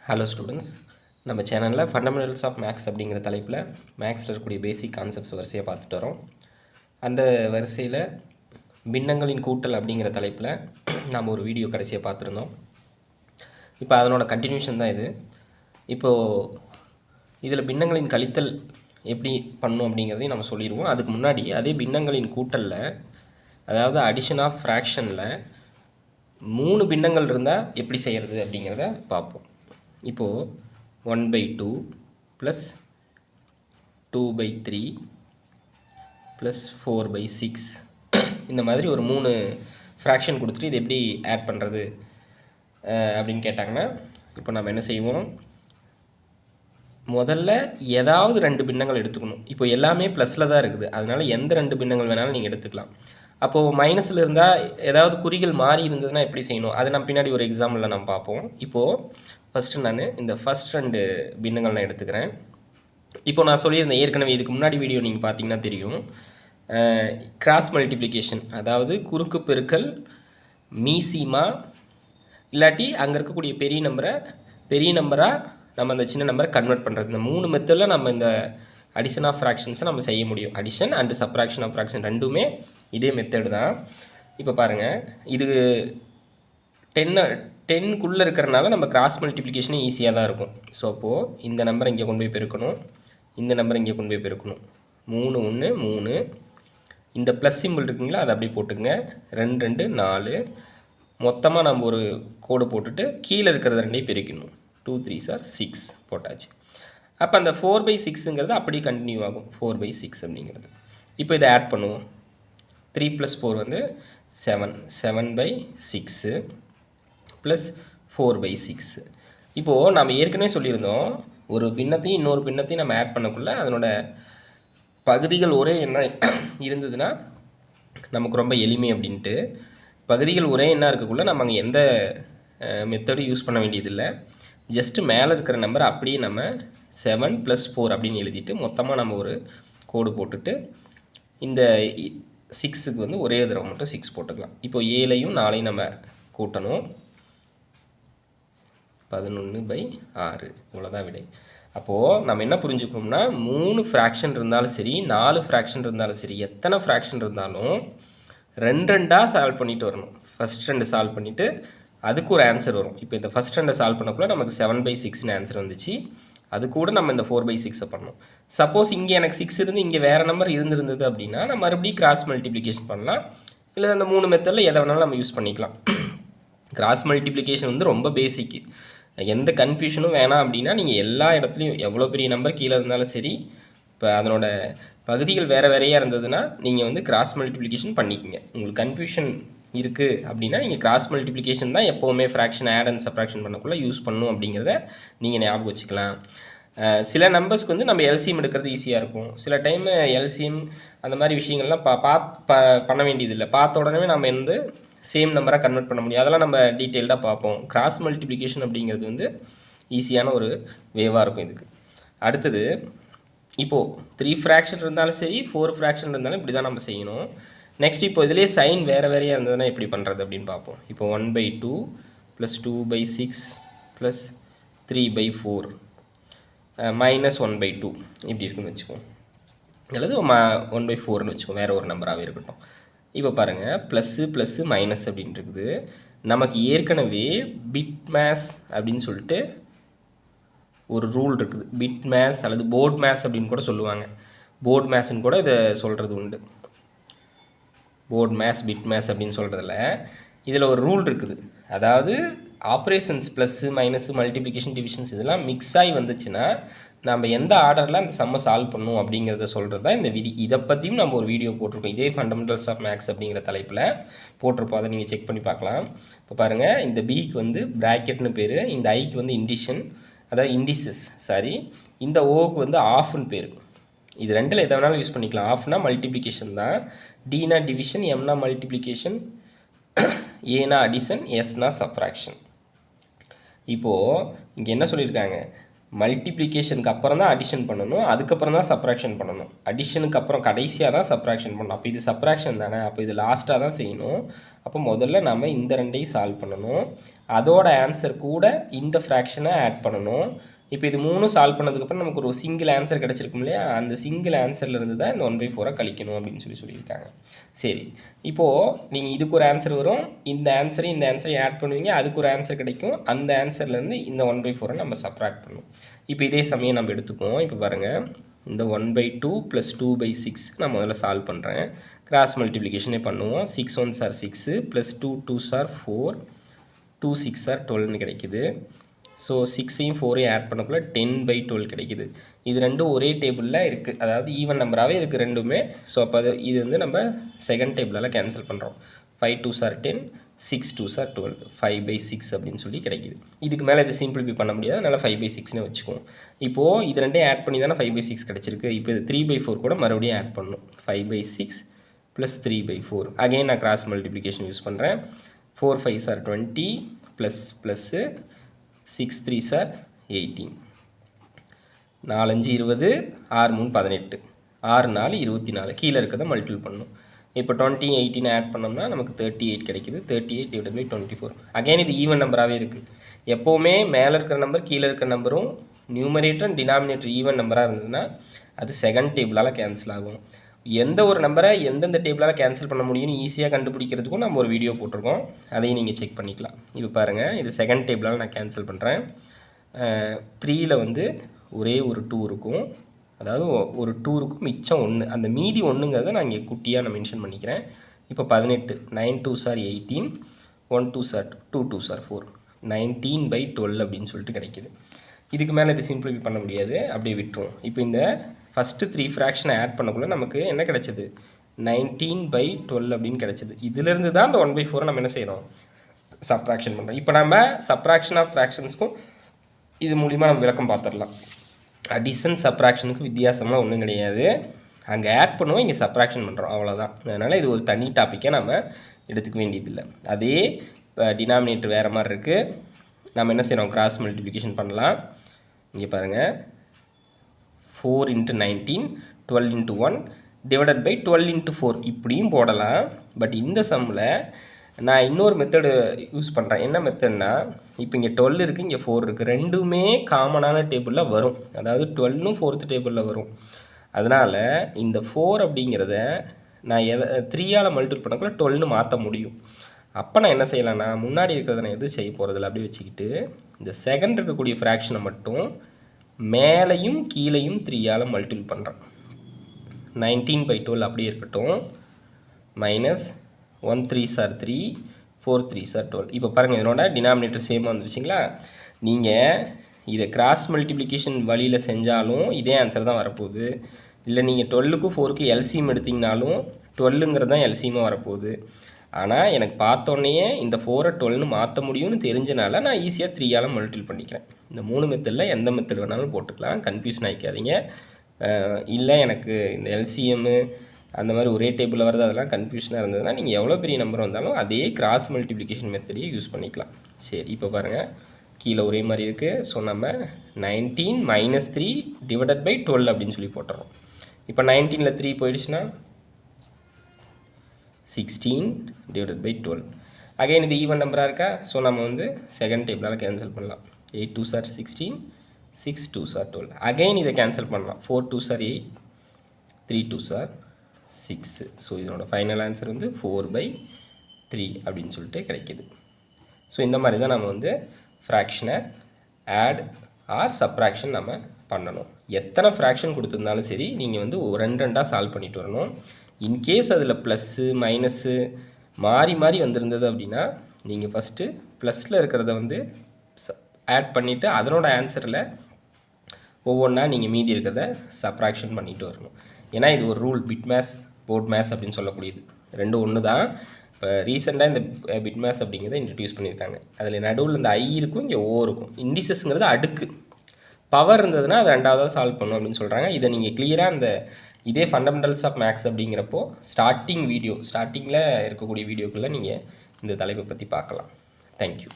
Hello students, நம்ம சேனலில் fundamentals of maths அப்படிங்கிற தலைப்பில் மேக்ஸில் இருக்கக்கூடிய பேசிக் கான்செப்ட்ஸ் வரிசையாக பார்த்துட்டு வரோம். அந்த வரிசையில் பின்னங்களின் கூட்டல் அப்படிங்கிற தலைப்பில் நாம் ஒரு வீடியோ கடைசியாக பார்த்துருந்தோம். இப்போ அதனோட கண்டினியூஷன் தான் இது. இப்போது இதில் பின்னங்களின் கழித்தல் எப்படி பண்ணணும் அப்படிங்கிறதையும் நம்ம சொல்லிடுவோம். அதுக்கு முன்னாடி அதே பின்னங்களின் கூட்டலில், அதாவது அடிஷன் ஆஃப் ஃப்ராக்ஷனில் 3 பின்னங்கள் இருந்தால் எப்படி செய்கிறது அப்படிங்கிறத பார்ப்போம். இப்போது 1/2 ப்ளஸ் 2/3 ப்ளஸ் 4/6 இந்த மாதிரி ஒரு 3 ஃப்ராக்ஷன் கொடுத்துட்டு இது எப்படி ஆட் பண்ணுறது அப்படின்னு கேட்டாங்கன்னா, இப்போ நம்ம என்ன செய்வோம், முதல்ல ஏதாவது 2 பின்னங்கள் எடுத்துக்கணும். இப்போ எல்லாமே ப்ளஸில் தான் இருக்குது, அதனால் எந்த 2 பின்னங்கள் வேணாலும் நீங்கள் எடுத்துக்கலாம். அப்போது மைனஸில் இருந்தால் ஏதாவது குறிகள் மாறி இருந்ததுன்னா எப்படி செய்யணும், அதை நம்ம பின்னாடி ஒரு எக்ஸாம்பிளில் நம்ம பார்ப்போம். இப்போது ஃபஸ்ட்டு நான் இந்த ஃபஸ்ட் 2 பின்னங்கள் நான் எடுத்துக்கிறேன். இப்போ நான் சொல்லியிருந்தேன் ஏற்கனவே, இதுக்கு முன்னாடி வீடியோ நீங்கள் பார்த்தீங்கன்னா தெரியும், கிராஸ் மல்டிப்ளிகேஷன், அதாவது குறுக்கு பெருக்கல் மீசிமா, இல்லாட்டி அங்கே இருக்கக்கூடிய பெரிய நம்பராக நம்ம அந்த சின்ன நம்பரை கன்வெர்ட் பண்ணுறது. இந்த 3 மெத்தடில் நம்ம இந்த அடிஷன் ஆஃப் ஃப்ராக்ஷன்ஸை நம்ம செய்ய முடியும். Addition and subtraction of fraction ரெண்டுமே இதே மெத்தடு தான். இப்போ பாருங்கள், இது 10க்குள்ளே இருக்கிறனால நம்ம கிராஸ் மல்டிப்ளிகேஷனே ஈஸியாக தான் இருக்கும். ஸோ அப்போது இந்த நம்பரை இங்கே கொண்டு போய் பெருக்கணும், இந்த நம்பரை இங்கே கொண்டு போய் பெருக்கணும். 3 1 3, இந்த ப்ளஸ் சிம்பிள் இருக்குங்களா, அதை அப்படி போட்டுங்க. 2 2 4, மொத்தமாக நம்ம ஒரு கோடு போட்டுட்டு கீழே இருக்கிறத 2ஐயும் பெருக்கணும். 2 3 6 போட்டாச்சு. அப்போ அந்த 4/6ங்கிறது அப்படியே கண்டினியூ ஆகும். 4/6 அப்படிங்கிறது. இப்போ இதை ஆட் பண்ணுவோம். 3 + 4 வந்து 7, 7/6 ப்ளஸ் 4/6. இப்போது நம்ம ஏற்கனவே சொல்லியிருந்தோம், ஒரு பின்னத்தையும் இன்னொரு பின்னத்தையும் நம்ம ஆட் பண்ணக்குள்ள அதனோட பகுதிகள் ஒரே என்ன இருந்ததுன்னா நமக்கு ரொம்ப எளிமை அப்படின்ட்டு. பகுதிகள் ஒரே என்ன இருக்கக்குள்ள நம்ம அங்கே எந்த மெத்தடும் யூஸ் பண்ண வேண்டியதில்லை. ஜஸ்ட்டு மேலே இருக்கிற நம்பரை அப்படியே நம்ம 7 + 4 அப்படின்னு எழுதிட்டு மொத்தமாக நம்ம ஒரு கோடு போட்டுட்டு இந்த 6க்கு வந்து ஒரே தடவை மட்டும் 6 போட்டுக்கலாம். இப்போ 7ஐயும் 4ஐயும் நம்ம கூட்டணும். 11/6 இவ்வளோதான் விடை. அப்போது நம்ம என்ன புரிஞ்சுக்கணும்னா, 3 ஃப்ராக்ஷன் இருந்தாலும் சரி, 4 ஃப்ராக்ஷன் இருந்தாலும் சரி, எத்தனை ஃப்ராக்ஷன் இருந்தாலும் 2 சால்வ் பண்ணிட்டு வரணும். ஃபஸ்ட் 2 சால்வ் பண்ணிவிட்டு அதுக்கு ஒரு ஆன்சர் வரும். இப்போ இந்த ஃபஸ்ட் 2 சால்வ் பண்ணக்குள்ள நமக்கு 7/6ன்னு ஆன்சர் வந்துச்சு. அது கூட நம்ம இந்த 4/6 பண்ணணும். சப்போஸ் இங்கே எனக்கு 6 இருந்து இங்கே வேறு நம்பர் இருந்திருந்தது அப்படின்னா நம்ம மறுபடியும் கிராஸ் மல்டிப்ளிகேஷன் பண்ணலாம். இல்லை அந்த 3 மெத்தடில் எதை வேணாலும் நம்ம யூஸ் பண்ணிக்கலாம். கிராஸ் மல்டிப்ளிகேஷன் வந்து ரொம்ப பேசிக்கு, எந்த கன்ஃபியூஷனும் வேணாம் அப்படின்னா நீங்கள் எல்லா இடத்துலையும் எவ்வளோ பெரிய நம்பர் கீழே இருந்தாலும் சரி, இப்போ அதனோட பகுதிகள் வேறு வேறையாக இருந்ததுன்னா நீங்கள் வந்து கிராஸ் மல்டிப்ளிகேஷன் பண்ணிக்கோங்க. உங்களுக்கு கன்ஃபியூஷன் இருக்குது அப்படின்னா நீங்கள் கிராஸ் மல்டிப்ளிகேஷன் தான் எப்போவுமே ஃப்ராக்ஷன் ஆட் அண்ட் சப்ராக்ஷன் பண்ணக்குள்ளே யூஸ் பண்ணணும் அப்படிங்கிறத நீங்கள் ஞாபகம் வச்சுக்கலாம். சில நம்பர்ஸ்க்கு வந்து நம்ம எல்சிஎம் எடுக்கிறது ஈஸியாக இருக்கும். சில டைம் எல்சிஎம் அந்த மாதிரி விஷயங்கள்லாம் பண்ண வேண்டியதில்லை. பார்த்த உடனே நம்ம வந்து சேம் நம்பராக கன்வெர்ட் பண்ண முடியும். அதெல்லாம் நம்ம டீட்டெயில்டாக பார்ப்போம். கிராஸ் மல்டிப்ளிகேஷன் அப்படிங்கிறது வந்து ஈஸியான ஒரு வேவாக இருக்கும் இதுக்கு. அடுத்தது, இப்போது 3 ஃப்ராக்ஷன் இருந்தாலும் சரி, 4 ஃப்ராக்ஷன் இருந்தாலும் இப்படி தான் நம்ம செய்யணும். நெக்ஸ்ட் இப்போ இதிலே சைன் வேறு வேறையாக இருந்ததுன்னா எப்படி பண்ணுறது அப்படின்னு பார்ப்போம். இப்போ 1/2 ப்ளஸ் 2/6 ப்ளஸ் 3/4 மைனஸ் 1/2 இப்படி இருக்குன்னு வச்சுப்போம். அல்லது 1/4ன்னு வச்சுக்கோம், வேறு ஒரு நம்பராகவே இருக்கட்டும். இப்போ பாருங்கள், ப்ளஸ்ஸு மைனஸ் அப்படின்னு இருக்குது. நமக்கு ஏற்கனவே பிட் மேஸ் அப்படின்னு சொல்லிட்டு ஒரு ரூல் இருக்குது. பிட் மேஸ் அல்லது போர்ட் மேஸ் அப்படின்னு கூட சொல்லுவாங்க. போர்ட் மேஸ்ன்னு கூட இதை சொல்கிறது உண்டு. போர்ட் மேஸ், பிட் மேஸ் அப்படின்னு சொல்கிறதுல இதில் ஒரு ரூல் இருக்குது. அதாவது operations plus minus multiplication divisions இதெல்லாம் மிக்ஸ் ஆகி வந்துச்சுன்னா நம்ம எந்த ஆர்டரில் அந்த சம்மை சால்வ் பண்ணணும் அப்படிங்கிறத சொல்கிறது தான் இந்த விதி. இதை பற்றியும் நம்ம ஒரு வீடியோ போட்டிருக்கோம். இதே ஃபண்டமெண்டல்ஸ் ஆஃப் மேக்ஸ் அப்படிங்கிற தலைப்பில் போட்டிருப்போம். அதை நீங்கள் செக் பண்ணி பார்க்கலாம். இப்போ பாருங்கள், இந்த பிக்கு வந்து ப்ராக்கெட்னு பேர், இந்த ஐக்கு வந்து இண்டிஷன், அதாவது இண்டிசஸ் இந்த ஓக்கு வந்து ஆஃப்னு பேர். இது ரெண்டில் எதை வேணாலும் யூஸ் பண்ணிக்கலாம். ஆஃப்னா மல்டிப்ளிகேஷன் தான், டினா டிவிஷன், எம்னா மல்டிப்ளிகேஷன், ஏனா அடிஷன், எஸ்னா சப்ராக்ஷன். இப்போது இங்கே என்ன சொல்லியிருக்காங்க, மல்டிப்ளிகேஷனுக்கு அப்புறம் தான் அடிஷன் பண்ணணும், அதுக்கப்புறம் தான் சப்ராக்ஷன் பண்ணணும். அடிஷனுக்கு அப்புறம் கடைசியாக தான் சப்ராக்ஷன் பண்ணணும். அப்போ இது சப்ராக்ஷன் தானே, அப்போ இது லாஸ்ட்டாக தான் செய்யணும். அப்போ முதல்ல நம்ம இந்த ரெண்டையும் சால்வ் பண்ணணும், அதோட ஆன்சர் கூட இந்த ஃப்ராக்ஷனை ஆட் பண்ணணும். இப்போ இது 3 சால்வ் பண்ணதுக்கப்புறம் நமக்கு ஒரு சிங்கிள் ஆன்சர் கிடச்சிருக்கும் இல்லையா, அந்த சிங்கிள் ஆன்சர்லேருந்து தான் இந்த 1/4 கழிக்கணும் அப்படின்னு சொல்லியிருக்காங்க. சரி, இப்போது நீங்கள் இதுக்கு ஒரு ஆன்சர் வரும், இந்த ஆன்சரையும் ஆட் பண்ணுவீங்க, அதுக்கு ஒரு ஆன்சர் கிடைக்கும், அந்த ஆன்சர்லேருந்து இந்த 1/4 நம்ம சப்ராக்ட் பண்ணணும். இப்போ இதே சமயம் நம்ம எடுத்துக்குவோம். இப்போ பாருங்கள், இந்த 1/2 + 2/6 நான் முதல்ல சால்வ் பண்ணுறேன். கிராஸ் மல்டிப்ளிகேஷனே பண்ணுவோம். 6 1s are 6 + 2 2s are 4, 2 6 are 12ன்னு கிடைக்குது. ஸோ 6ஐயும் 4ஐயும் ஆட் பண்ணக்குள்ள 10/12 கிடைக்குது. இது ரெண்டும் ஒரே டேபிளில் இருக்குது, அதாவது ஈவன் நம்பராகவே இருக்குது ரெண்டுமே. ஸோ அப்போ இது வந்து நம்ம செகண்ட் டேபிளால் கேன்சல் பண்ணுறோம். 5 2s are 10, 6 2s are 12, 5/6 அப்படின்னு சொல்லி கிடைக்குது. இதுக்கு மேலே இது சிம்பிளிஃபை பண்ண முடியாது, அதனால் 5/6ன்னு வச்சுக்குவோம். இப்போது இது ரெண்டையும் ஆட் பண்ணி தானே 5/6 கிடச்சிருக்கு. இப்போ இது 3/4 கூட மறுபடியும் ஆட் பண்ணணும். 5/6 + 3/4. அகைன் நான் கிராஸ் மல்டிப்ளிகேஷன் யூஸ் பண்ணுறேன். 4 5s are 20 ++, 6 3s are 18, 4 5 20, 6 3 18, 6 4 24. கீழே இருக்கிறத மல்டிபிள் பண்ணணும். இப்போ 20 18 ஆட் பண்ணோம்னா நமக்கு 38 கிடைக்குது. 38/24. அகைன் இது ஈவன் நம்பராகவே இருக்குது. எப்போவுமே மேலே இருக்கிற நம்பர் கீழே இருக்கிற நம்பரும் நியூமரேட்டர் அண்ட் டினாமினேட்டர் ஈவன் நம்பராக இருந்ததுன்னா அது செகண்ட் டேபிளால் கேன்சல் ஆகும். எந்த ஒரு நம்பரை எந்தெந்த டேபிளால் கேன்சல் பண்ண முடியும்னு ஈஸியாக கண்டுபிடிக்கிறதுக்கும் நம்ம ஒரு வீடியோ போட்டிருக்கோம், அதையும் நீங்கள் செக் பண்ணிக்கலாம். இப்போ பாருங்கள், இது செகண்ட் டேபிளால் நான் கேன்சல் பண்ணுறேன். 3ல் வந்து ஒரே ஒரு 2 இருக்கும், அதாவது ஒரு 2 இருக்கும், மிச்சம் 1. அந்த மீதி 1ங்கிறத நான் இங்கே குட்டியாக நான் மென்ஷன் பண்ணிக்கிறேன். இப்போ 18, 9 2s are 18, 1 2s are 2 2s are 4, 19/12 அப்படின்னு சொல்லிட்டு கிடைக்கிது. இதுக்கு மேலே இது சிம்பிளிஃபை பண்ண முடியாது, அப்படியே விட்டுரும். இப்போ இந்த ஃபஸ்ட்டு 3 ஃப்ராக்ஷனை ஆட் பண்ணக்குள்ளே நமக்கு என்ன கிடச்சிது, 19/12 அப்படின்னு கிடச்சிது. இதிலேருந்து தான் இந்த 1/4 நம்ம என்ன செய்கிறோம், சப்ராக்ஷன் பண்ணுறோம். இப்போ நம்ம சப்ராக்ஷன் ஆஃப் ஃப்ராக்ஷன்ஸ்க்கும் இது மூலிமா நம்ம விளக்கம் பார்த்துடலாம். அடிஷன் சப்ராக்ஷனுக்கு வித்தியாசமாக ஒன்றும் கிடையாது. அங்கே ஆட் பண்ணுவோம், இங்கே சப்ராக்ஷன் பண்ணுறோம், அவ்வளோதான். அதனால் இது ஒரு தனி டாப்பிக்கை நம்ம எடுத்துக்க வேண்டியதில்லை. அதே டினாமினேட்டர் வேறு மாதிரி இருக்குது. நம்ம என்ன செய்கிறோம், கிராஸ் மல்டிப்ளிகேஷன் பண்ணலாம். இங்கே பாருங்கள், 4 × 19, 12 × 1 / 12 × 4 இப்படியும் போடலாம். பட் இந்த சம்மில் நான் இன்னொரு மெத்தடு யூஸ் பண்ணுறேன். என்ன மெத்தட்னா, இப்போ இங்கே 12 இருக்குது, இங்கே 4 இருக்குது, ரெண்டுமே காமனான டேபிளில் வரும், அதாவது 12ம் 4th டேபிளில் வரும். அதனால் இந்த 4 அப்படிங்கிறத நான் 3ஆல் மல்டிபிள் பண்ணக்குள்ள 12ன்னு மாற்ற முடியும். அப்போ நான் என்ன செய்யலாம்னா, முன்னாடி இருக்கிறத நான் எதுவும் செய்ய போகிறதில்ல, அப்படியே வச்சுக்கிட்டு இந்த செகண்ட் இருக்கக்கூடிய ஃப்ராக்ஷனை மட்டும் மேலையும் கீழையும் 3ஆல் மல்டிபிள் பண்ணுறேன். 19/12 அப்படியே இருக்கட்டும், -1 3s are 3, 4 3s are 12. இப்போ பாருங்கள், இதனோட டினாமினேட்டர் சேமாக வந்துருச்சிங்களா. நீங்கள் இதை கிராஸ் மல்டிப்ளிகேஷன் வழியில் செஞ்சாலும் இதே ஆன்சர் தான் வரப்போகுது. இல்லை நீங்கள் 12க்கும் 4க்கும் எல்சிஎம் எடுத்திங்கனாலும் 12ங்கிறது தான் எல்சிஎமாக வரப்போகுது. ஆனால் எனக்கு பார்த்தோன்னே இந்த 4ஐ 12ன்னு மாற்ற முடியும்னு தெரிஞ்சனால நான் ஈஸியாக 3ஆல் மல்டிபிள் பண்ணிக்கிறேன். இந்த 3 மெத்தடில் எந்த மெத்தட் வேணாலும் போட்டுக்கலாம், கன்ஃபியூஷன் ஆகிக்காதீங்க. இல்லை எனக்கு இந்த எல்சிஎம்மு அந்த மாதிரி ஒரே டேபிளில் வரது அதெல்லாம் கன்ஃபியூஷனாக இருந்ததுன்னா நீங்கள் எவ்வளோ பெரிய நம்பர் வந்தாலும் அதே கிராஸ் மல்டிப்ளிகேஷன் மெத்தடையே யூஸ் பண்ணிக்கலாம். சரி, இப்போ பாருங்கள், கீழே ஒரே மாதிரி இருக்குது. ஸோ நம்ம 19 - 3 / 12 அப்படின்னு சொல்லி போட்டுறோம். இப்போ 19ல் 3 போயிடுச்சுன்னா 16 / 12. அகைன் இது ஈவன் நம்பராக இருக்கா. ஸோ நம்ம வந்து செகண்ட் டேபிளால் கேன்சல் பண்ணலாம். 8 2s are 16, 6 2s are 12. Again இதை கேன்சல் பண்ணலாம். 4 2s are 8, 3 2s are 6. So இதனோட ஃபைனல் ஆன்சர் வந்து 4/3 அப்படின்னு சொல்லிட்டு கிடைக்கிது. ஸோ இந்த மாதிரி தான் நம்ம வந்து ஃப்ராக்ஷனை ஆட் ஆர் சப்ராக்ஷன் நம்ம பண்ணணும். எத்தனை ஃப்ராக்ஷன் கொடுத்துருந்தாலும் சரி, நீங்கள் வந்து 2 சால்வ் பண்ணிட்டு வரணும். இன்கேஸ் அதில் ப்ளஸ்ஸு மைனஸு மாறி மாறி வந்திருந்தது அப்படின்னா நீங்கள் ஃபஸ்ட்டு ப்ளஸில் இருக்கிறத வந்து ஆட் பண்ணிவிட்டு அதனோட ஆன்சரில் ஒவ்வொன்றா நீங்கள் மீதி இருக்கிறத சப்ராக்ஷன் பண்ணிட்டு வரணும். ஏன்னா இது ஒரு rule, BIDMAS BODMAS அப்படின்னு சொல்லக்கூடியது. ரெண்டும் ஒன்று தான். இப்போ ரீசெண்டாக இந்த பிட் மேத்ஸ் அப்படிங்கிறத இன்ட்ரடியூஸ் பண்ணியிருக்காங்க. அதில் நடுவில் இந்த ஐ இருக்கும், இங்கே ஓ இருக்கும். இண்டிசஸ்ங்கிறது அடுக்கு. பவர் இருந்ததுன்னா அது 2ஆவதாக சால்வ் பண்ணும் அப்படின்னு சொல்கிறாங்க. இதை நீங்கள் கிளியராக இந்த இதே ஃபண்டமெண்டல்ஸ் ஆஃப் மேக்ஸ் அப்படிங்கிறப்போ ஸ்டார்டிங்கில் இருக்கக்கூடிய வீடியோக்குள்ளே நீங்கள் இந்த தலைப்பை பற்றி பார்க்கலாம். தேங்க்யூ.